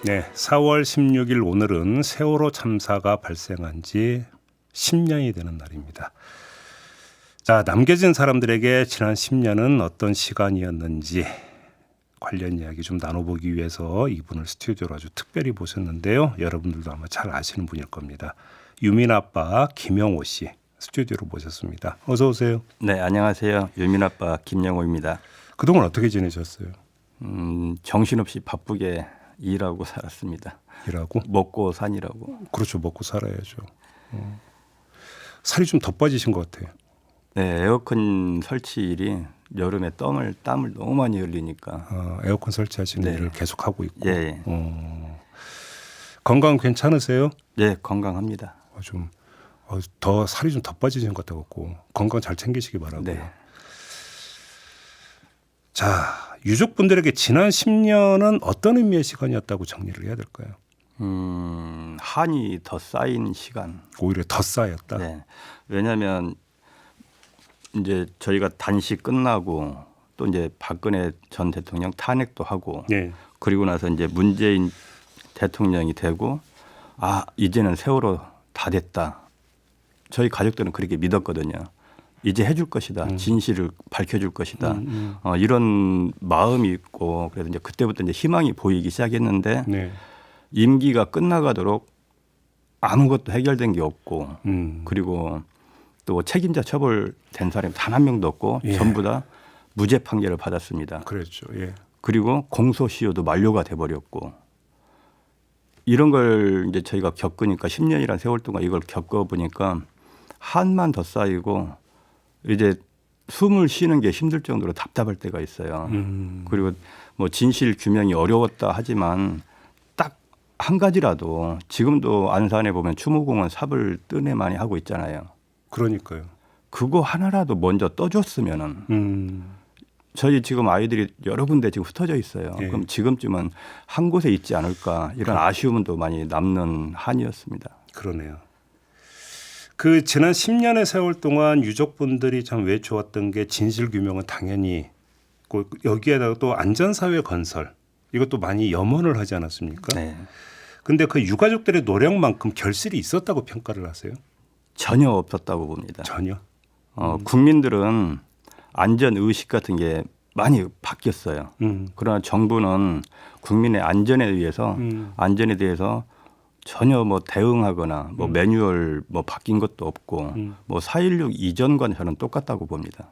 네, 4월 16일 오늘은 세월호 참사가 발생한 지 10년이 되는 날입니다. 자, 남겨진 사람들에게 지난 10년은 어떤 시간이었는지 관련 이야기 좀 나눠보기 위해서 이분을 스튜디오로 아주 특별히 모셨는데요. 여러분들도 아마 잘 아시는 분일 겁니다. 유민 아빠 김영호 씨 스튜디오로 모셨습니다. 어서 오세요. 네, 안녕하세요. 유민 아빠 김영호입니다. 그동안 어떻게 지내셨어요? 정신없이 바쁘게 일하고 살았습니다. 일하고? 먹고 사니라고. 그렇죠. 먹고 살아야죠. 살이 좀 더 빠지신 것 같아요. 네, 에어컨 설치일이 여름에 땀을 너무 많이 흘리니까. 에어컨 설치하시는 네. 일을 계속하고 있고. 예. 건강 괜찮으세요? 네, 건강합니다. 더 살이 좀 더 빠지신 것 같아갖고 건강 잘 챙기시기 바라고요. 네. 자, 유족분들에게 지난 10년은 어떤 의미의 시간이었다고 정리를 해야 될까요? 한이 더 쌓인 시간. 오히려 더 쌓였다. 네. 왜냐하면 이제 저희가 단식 끝나고 또 이제 박근혜 전 대통령 탄핵도 하고 네. 그리고 나서 이제 문재인 대통령이 되고 이제는 세월호 다 됐다. 저희 가족들은 그렇게 믿었거든요. 이제 해줄 것이다. 진실을 밝혀줄 것이다. 이런 마음이 있고 그래서 이제 그때부터 이제 희망이 보이기 시작했는데 네. 임기가 끝나가도록 아무것도 해결된 게 없고 그리고 또 책임자 처벌된 사람이 단 한 명도 없고 예. 전부 다 무죄 판결을 받았습니다. 그랬죠. 예. 그리고 공소시효도 만료가 돼버렸고 이런 걸 이제 저희가 겪으니까 10년이라는 세월 동안 이걸 겪어보니까 한만 더 쌓이고 이제 숨을 쉬는 게 힘들 정도로 답답할 때가 있어요. 그리고 뭐 진실 규명이 어려웠다 하지만 딱 한 가지라도 지금도 안산에 보면 추모공원 삽을 뜨네 많이 하고 있잖아요. 그러니까요. 그거 하나라도 먼저 떠줬으면은 저희 지금 아이들이 여러 군데 지금 흩어져 있어요. 예. 그럼 지금쯤은 한 곳에 있지 않을까 이런 아쉬움은 또 많이 남는 한이었습니다. 그러네요. 그 지난 10년의 세월 동안 유족분들이 참 외쳐왔던 게 진실 규명은 당연히 여기에다가 또 안전사회 건설 이것도 많이 염원을 하지 않았습니까? 네. 근데 그 유가족들의 노력만큼 결실이 있었다고 평가를 하세요? 전혀 없었다고 봅니다. 전혀. 국민들은 안전 의식 같은 게 많이 바뀌었어요. 그러나 정부는 국민의 안전에 대해서 전혀 뭐 대응하거나 뭐 매뉴얼 뭐 바뀐 것도 없고 뭐 4.16 이전과 저는 똑같다고 봅니다.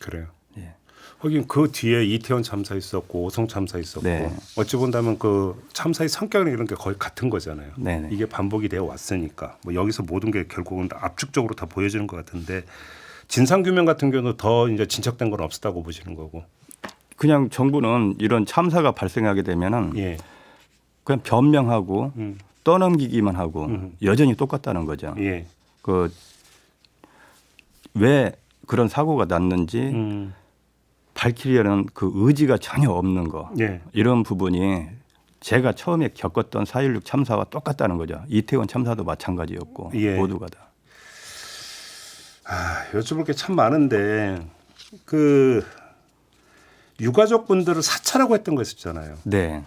그래요. 예. 하긴 그 뒤에 이태원 참사 있었고 오송 참사 있었고 네. 어찌 본다면 그 참사의 성격이나 이런 게 거의 같은 거잖아요. 네네. 이게 반복이 되어 왔으니까 뭐 여기서 모든 게 결국은 압축적으로 다 보여지는 것 같은데 진상규명 같은 경우는 더 이제 진척된 건 없었다고 보시는 거고. 그냥 정부는 이런 참사가 발생하게 되면은 예. 그냥 변명하고 떠넘기기만 하고 여전히 똑같다는 거죠. 예. 그 왜 그런 사고가 났는지 밝히려는 그 의지가 전혀 없는 거. 예. 이런 부분이 제가 처음에 겪었던 4.16 참사와 똑같다는 거죠. 이태원 참사도 마찬가지였고 예. 모두가 다. 여쭤볼 게 참 많은데 그 유가족분들을 사찰하고 했던 거 있었잖아요. 네.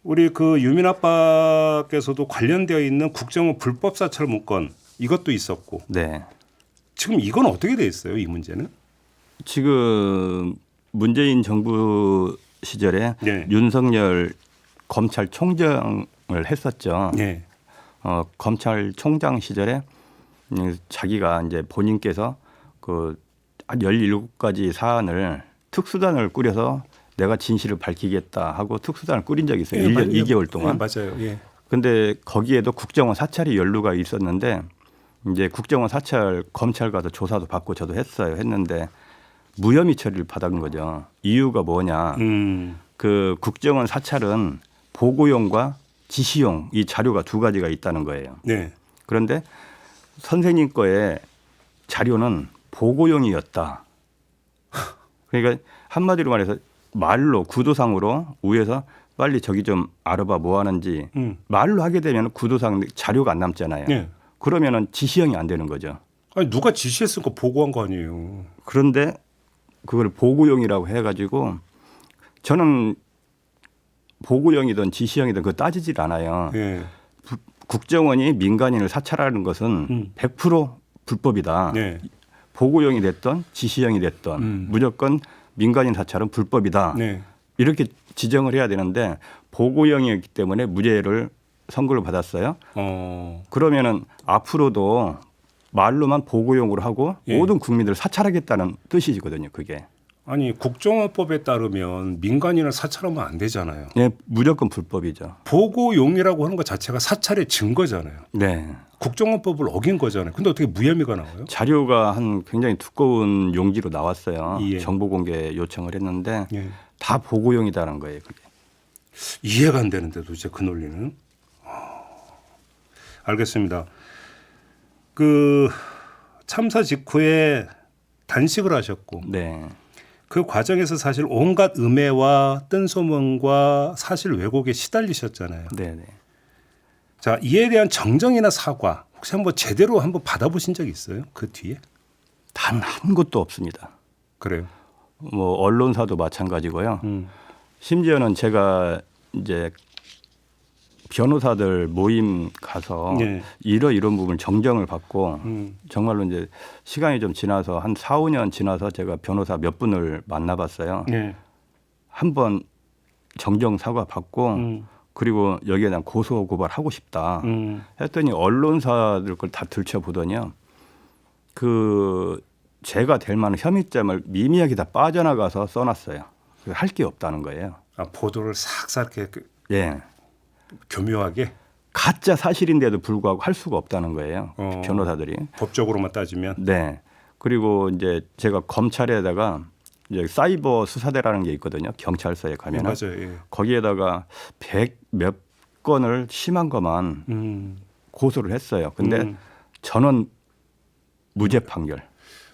우리 그 유민 아빠께서도 관련되어 있는 국정원 불법 사찰 문건 이것도 있었고 네. 지금 이건 어떻게 돼 있어요? 이 문제는? 지금 문재인 정부 시절에 네. 윤석열 검찰총장을 했었죠. 네. 검찰총장 시절에 자기가 이제 본인께서 그 17가지 사안을 특수단을 꾸려서 내가 진실을 밝히겠다 하고 특수단을 꾸린 적이 있어요. 1년 2개월 동안. 맞아요. 예. 근데 거기에도 국정원 사찰이 연루가 있었는데 이제 국정원 사찰 검찰 가서 조사도 받고 저도 했는데 무혐의 처리를 받은 거죠. 이유가 뭐냐. 그 국정원 사찰은 보고용과 지시용 이 자료가 두 가지가 있다는 거예요. 네. 그런데 선생님 거에 자료는 보고용이었다. 그러니까 한마디로 말해서 말로 구도상으로 위에서 빨리 저기 좀 알아봐 뭐 하는지 말로 하게 되면 구도상 자료가 안 남잖아요. 네. 그러면은 지시형이 안 되는 거죠. 아니 누가 지시했으니까 보고한 거 아니에요. 그런데 그걸 보고용이라고 해가지고 저는 보고형이든 지시형이든 그거 따지질 않아요. 예. 국정원이 민간인을 사찰하는 것은 100% 불법이다. 예. 보고형이 됐던 지시형이 됐던 무조건 민간인 사찰은 불법이다. 네. 이렇게 지정을 해야 되는데 보고형이었기 때문에 무죄를 선고를 받았어요. 그러면은 앞으로도 말로만 보고용으로 하고 예. 모든 국민들을 사찰하겠다는 뜻이거든요. 그게. 아니 국정원법에 따르면 민간인을 사찰하면 안 되잖아요. 예, 무조건 불법이죠. 보고용이라고 하는 것 자체가 사찰의 증거잖아요. 네. 국정원법을 어긴 거잖아요. 근데 어떻게 무혐의가 나와요? 자료가 한 굉장히 두꺼운 용지로 나왔어요. 예. 정보 공개 요청을 했는데 예. 다 보고용이다는 거예요. 그게. 이해가 안 되는데 도대체 그 논리는. 알겠습니다. 그 참사 직후에 단식을 하셨고 네. 그 과정에서 사실 온갖 음해와 뜬소문과 사실 왜곡에 시달리셨잖아요. 네, 네. 자, 이에 대한 정정이나 사과 혹시 한번 제대로 한번 받아보신 적 있어요? 그 뒤에? 단 한 곳도 없습니다. 그래요. 뭐 언론사도 마찬가지고요. 심지어는 제가 이제 변호사들 모임 가서 네. 이런 부분 정정을 받고 정말로 이제 시간이 좀 지나서 한 4, 5년 지나서 제가 변호사 몇 분을 만나봤어요. 네. 한번 정정 사과 받고 그리고 여기에 대한 고소 고발하고 싶다 했더니 언론사들 걸 다 들춰보더니요. 그 제가 될 만한 혐의점을 미미하게 다 빠져나가서 써놨어요. 할 게 없다는 거예요. 아, 보도를 싹싹 이렇게 예. 교묘하게 가짜 사실인데도 불구하고 할 수가 없다는 거예요. 변호사들이. 법적으로만 따지면. 네. 그리고 이제 제가 검찰에다가 이제 사이버 수사대라는 게 있거든요. 경찰서에 가면 네, 맞아요. 예. 거기에다가 100몇 건을 심한 것만 고소를 했어요. 근데 전원 무죄 판결.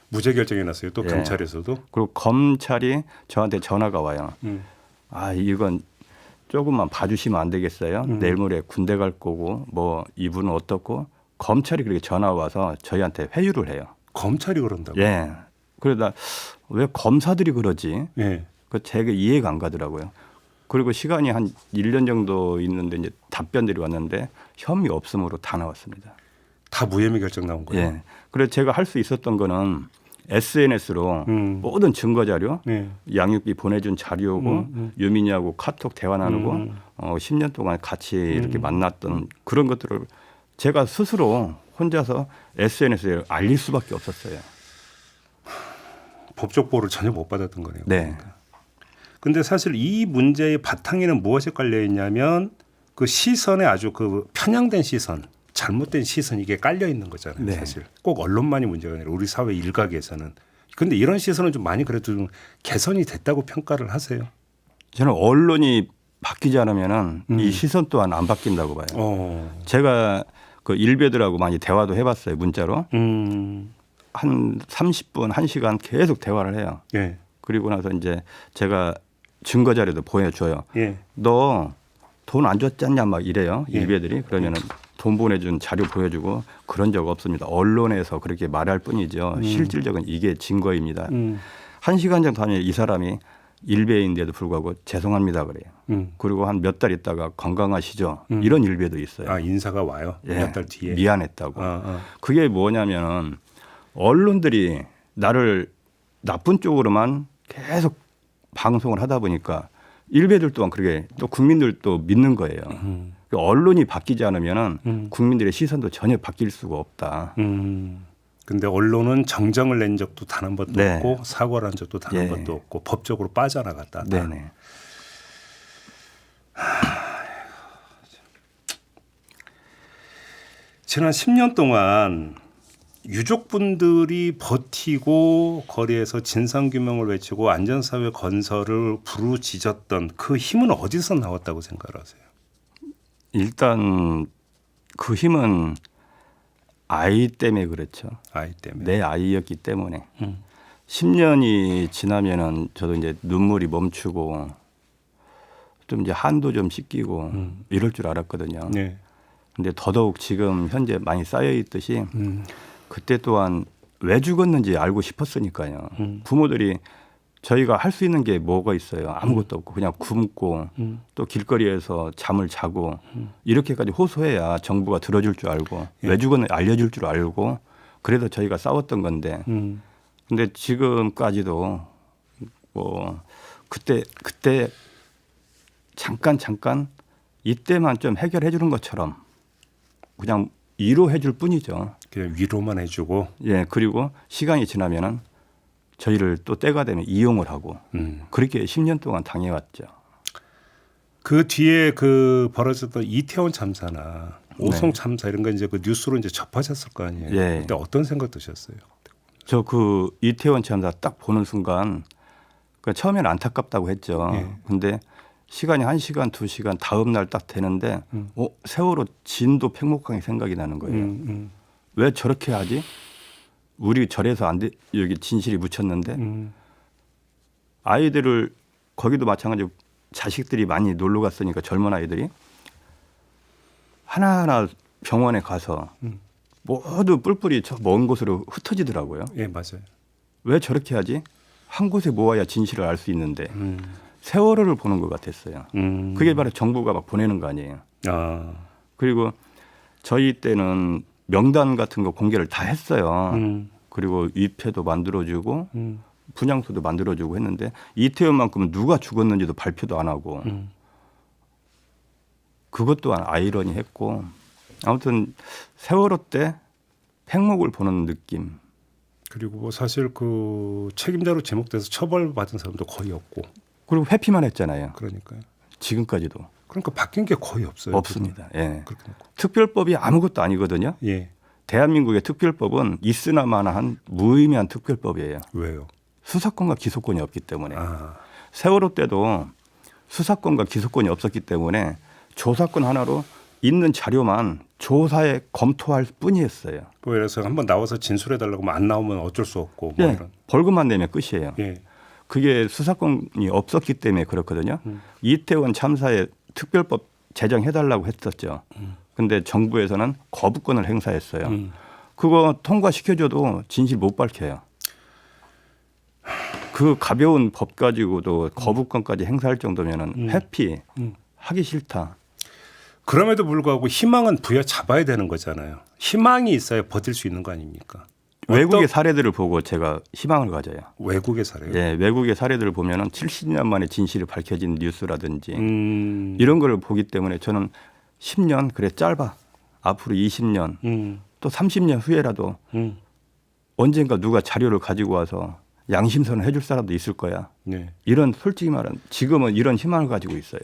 무죄 결정이 났어요. 또 예. 경찰에서도. 그리고 검찰이 저한테 전화가 와요. 아, 이건 조금만 봐주시면 안 되겠어요? 내일 모레 군대 갈 거고 뭐 이분은 어떻고 검찰이 그렇게 전화 와서 저희한테 회유를 해요. 검찰이 그런다고. 예. 그러다 왜 검사들이 그러지? 예. 그 제가 이해가 안 가더라고요. 그리고 시간이 한 1년 정도 있는데 이제 답변들이 왔는데 혐의 없음으로 다 나왔습니다. 다 무혐의 결정 나온 거예요. 예. 그래서 제가 할 수 있었던 거는 SNS로 모든 증거 자료, 네. 양육비 보내준 자료고 유민이하고 카톡 대화 나누고 10년 동안 같이 이렇게 만났던 그런 것들을 제가 스스로 혼자서 SNS에 알릴 수밖에 없었어요. 법적 보호를 전혀 못 받았던 거네요. 네. 근데 사실 이 문제의 바탕에는 무엇이 깔려 있냐면 그 시선에 아주 그 편향된 시선, 잘못된 시선 이게 깔려 있는 거잖아요. 네. 사실 꼭 언론만이 문제가 아니라 우리 사회 일각에서는. 근데 이런 시선은 좀 많이 그래도 좀 개선이 됐다고 평가를 하세요. 저는 언론이 바뀌지 않으면은 이 시선 또한 안 바뀐다고 봐요. 제가 그 일베들하고 많이 대화도 해봤어요. 문자로. 한 30분, 1시간 계속 대화를 해요. 예. 그리고 나서 이제 제가 증거 자료도 보여줘요. 예. 너 돈 안 줬잖냐 막 이래요. 예. 일베들이. 그러면은 돈 보내준 자료 보여주고 그런 적 없습니다. 언론에서 그렇게 말할 뿐이죠. 실질적인 이게 증거입니다. 1시간 정도 하면 이 사람이 일베인데도 불구하고 죄송합니다 그래요. 그리고 한 몇 달 있다가 건강하시죠. 이런 일베도 있어요. 아, 인사가 와요. 예. 몇 달 뒤에. 미안했다고. 그게 뭐냐면은 언론들이 나를 나쁜 쪽으로만 계속 방송을 하다 보니까 일베들 또한 그렇게 또 국민들도 믿는 거예요. 언론이 바뀌지 않으면은 국민들의 시선도 전혀 바뀔 수가 없다. 근데 언론은 정정을 낸 적도 단 한 번도 네. 없고 사과를 한 적도 단 한 예. 번도 없고 법적으로 빠져나갔다. 네네. 지난 10년 동안 유족분들이 버티고 거리에서 진상규명을 외치고 안전사회 건설을 부르짖었던 그 힘은 어디서 나왔다고 생각하세요? 일단 그 힘은 아이 때문에 그렇죠. 아이 때문에. 내 아이였기 때문에 10년이 지나면은 저도 이제 눈물이 멈추고 좀 이제 한도 좀 씻기고 이럴 줄 알았거든요. 네. 근데 더더욱 지금 현재 많이 쌓여 있듯이 그때 또한 왜 죽었는지 알고 싶었으니까요. 부모들이 저희가 할 수 있는 게 뭐가 있어요? 아무것도 없고 그냥 굶고 또 길거리에서 잠을 자고 이렇게까지 호소해야 정부가 들어줄 줄 알고 예. 왜 죽었는지 알려줄 줄 알고 그래서 저희가 싸웠던 건데 근데 지금까지도 뭐 그때 잠깐 이때만 좀 해결해 주는 것처럼 그냥 위로해 줄 뿐이죠. 그냥 위로만 해주고. 예, 그리고 시간이 지나면은 저희를 또 때가 되면 이용을 하고 그렇게 10년 동안 당해왔죠. 그 뒤에 그 벌어졌던 이태원 참사나 오송 네. 참사 이런 거 이제 그 뉴스로 이제 접하셨을 거 아니에요. 예. 그때 어떤 생각 드셨어요? 저 그 이태원 참사 딱 보는 순간 그 처음에는 안타깝다고 했죠. 예. 근데 시간이 1시간, 2시간 다음 날 딱 되는데 세월호 진도 팽목항이 생각이 나는 거예요. 왜 저렇게 하지? 우리 절에서 안 돼. 여기 진실이 묻혔는데 아이들을 거기도 마찬가지로 자식들이 많이 놀러 갔으니까 젊은 아이들이 하나하나 병원에 가서 모두 뿔뿔이 저 먼 곳으로 흩어지더라고요. 예, 맞아요. 왜 저렇게 하지? 한 곳에 모아야 진실을 알 수 있는데 세월호를 보는 것 같았어요. 그게 바로 정부가 막 보내는 거 아니에요. 아, 그리고 저희 때는 명단 같은 거 공개를 다 했어요. 그리고 위패도 만들어주고 분향소도 만들어주고 했는데 이태원만큼은 누가 죽었는지도 발표도 안 하고 그것 또한 아이러니했고 아무튼 세월호 때 팽목을 보는 느낌. 그리고 뭐 사실 그 책임자로 지목돼서 처벌받은 사람도 거의 없고. 그리고 회피만 했잖아요. 그러니까요. 지금까지도 그러니까 바뀐 게 거의 없어요. 없습니다. 예. 그렇게 놓고. 특별법이 아무것도 아니거든요. 예. 대한민국의 특별법은 있으나마나한 무의미한 특별법이에요. 왜요? 수사권과 기소권이 없기 때문에. 아, 세월호 때도 수사권과 기소권이 없었기 때문에 조사권 하나로 있는 자료만 조사에 검토할 뿐이었어요. 뭐 예를 들어서 한번 나와서 진술해 달라고 하면 안 나오면 어쩔 수 없고 뭐 예, 이런. 벌금만 내면 끝이에요. 예. 그게 수사권이 없었기 때문에 그렇거든요. 이태원 참사에 특별법 제정해달라고 했었죠. 근데 정부에서는 거부권을 행사했어요. 그거 통과시켜줘도 진실 못 밝혀요. 그 가벼운 법 가지고도 거부권까지 행사할 정도면은 회피 하기 싫다. 그럼에도 불구하고 희망은 부여잡아야 되는 거잖아요. 희망이 있어야 버틸 수 있는 거 아닙니까? 외국의 사례들을 보고 제가 희망을 가져요. 외국의 사례요? 예, 외국의 사례들을 보면은 70년 만에 진실이 밝혀진 뉴스라든지 음. 이런 걸 보기 때문에 저는 10년 그래 짧아. 앞으로 20년 또 30년 후에라도 언젠가 누가 자료를 가지고 와서 양심선을 해줄 사람도 있을 거야. 네. 이런 솔직히 말하면 지금은 이런 희망을 가지고 있어요.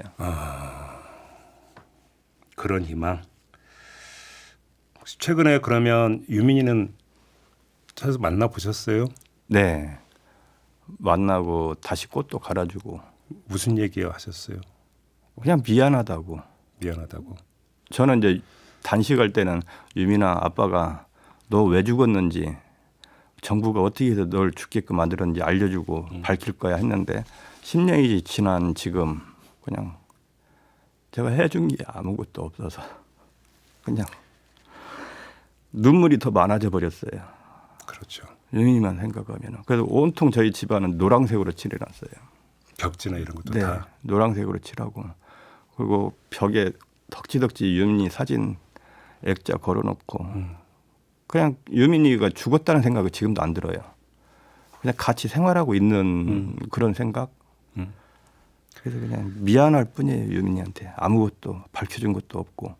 그런 희망. 혹시 최근에 그러면 유민이는 찾아서 만나 보셨어요? 네. 만나고 다시 꽃도 갈아주고 무슨 얘기 하셨어요? 그냥 미안하다고. 미안하다고. 저는 이제 단식할 때는 유민아 아빠가 너 왜 죽었는지 정부가 어떻게 해서 널 죽게끔 만들었는지 알려주고 밝힐 거야 했는데 10년이 지난 지금 그냥 제가 해준 게 아무것도 없어서 그냥 눈물이 더 많아져 버렸어요. 그렇죠. 유민이만 생각하면. 그래서 온통 저희 집안은 노란색으로 칠해놨어요. 벽지나 이런 것도 네, 다. 노란색으로 칠하고 그리고 벽에 덕지덕지 유민이 사진 액자 걸어놓고 그냥 유민이가 죽었다는 생각이 지금도 안 들어요. 그냥 같이 생활하고 있는 그런 생각. 그래서 그냥 미안할 뿐이에요 유민이한테. 아무것도 밝혀준 것도 없고.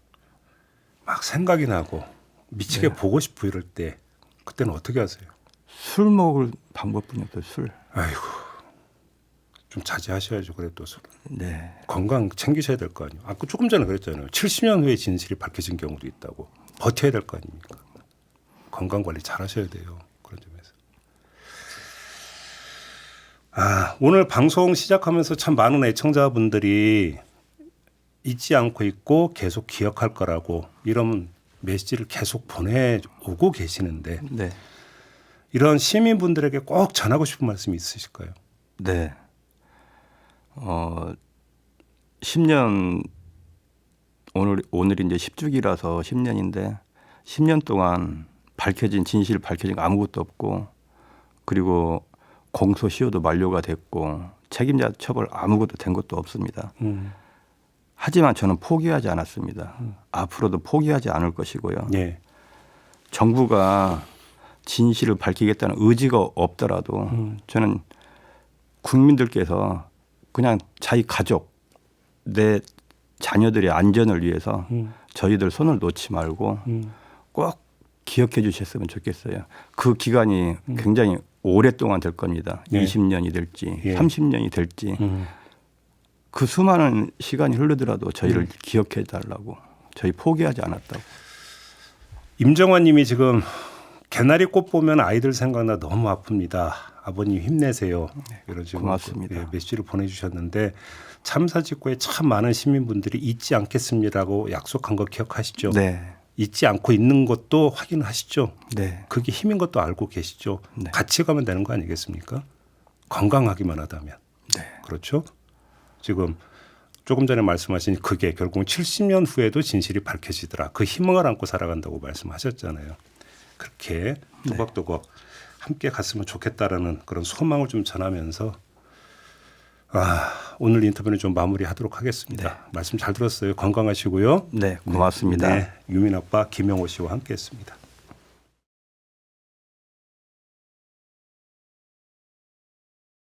막 생각이 나고 미치게 네. 보고 싶고 이럴 때 그때는 어떻게 하세요? 술 먹을 방법뿐이 없어요. 술. 아이고 좀 자제하셔야죠. 그래도 술. 네. 건강 챙기셔야 될 거 아니에요. 아까 조금 전에 그랬잖아요. 70년 후에 진실이 밝혀진 경우도 있다고. 버텨야 될 거 아닙니까? 건강 관리 잘 하셔야 돼요. 그런 점에서. 아, 오늘 방송 시작하면서 참 많은 애청자분들이 잊지 않고 있고 계속 기억할 거라고 이런 메시지를 계속 보내오고 계시는데 네. 이런 시민분들에게 꼭 전하고 싶은 말씀이 있으실까요? 네. 10년 오늘이 이제 10주기라서 10년인데 10년 동안 밝혀진 진실 밝혀진 거 아무것도 없고 그리고 공소시효도 만료가 됐고 책임자 처벌 아무것도 된 것도 없습니다. 하지만 저는 포기하지 않았습니다. 앞으로도 포기하지 않을 것이고요. 예. 정부가 진실을 밝히겠다는 의지가 없더라도 저는 국민들께서 그냥 자기 가족, 내 자녀들의 안전을 위해서 저희들 손을 놓지 말고 꼭 기억해 주셨으면 좋겠어요. 그 기간이 굉장히 오랫동안 될 겁니다. 예. 20년이 될지 예. 30년이 될지 그 수많은 시간이 흐르더라도 저희를 기억해 달라고 저희 포기하지 않았다고. 임정환 님이 지금 개나리 꽃 보면 아이들 생각나 너무 아픕니다. 아버님 힘내세요. 이런 식으로 고맙습니다. 예, 메시지를 보내주셨는데 참사 직후에 참 많은 시민분들이 잊지 않겠습니다라고 약속한 거 기억하시죠? 네. 잊지 않고 있는 것도 확인하시죠? 네. 그게 힘인 것도 알고 계시죠? 네. 같이 가면 되는 거 아니겠습니까? 건강하기만 하다면. 네. 그렇죠? 지금 조금 전에 말씀하신 그게 결국 70년 후에도 진실이 밝혀지더라. 그 희망을 안고 살아간다고 말씀하셨잖아요. 그렇게 또박또박 함께 갔으면 좋겠다라는 그런 소망을 좀 전하면서 오늘 인터뷰는 좀 마무리하도록 하겠습니다. 네. 말씀 잘 들었어요. 건강하시고요. 네. 고맙습니다. 네, 유민 아빠 김영호 씨와 함께했습니다.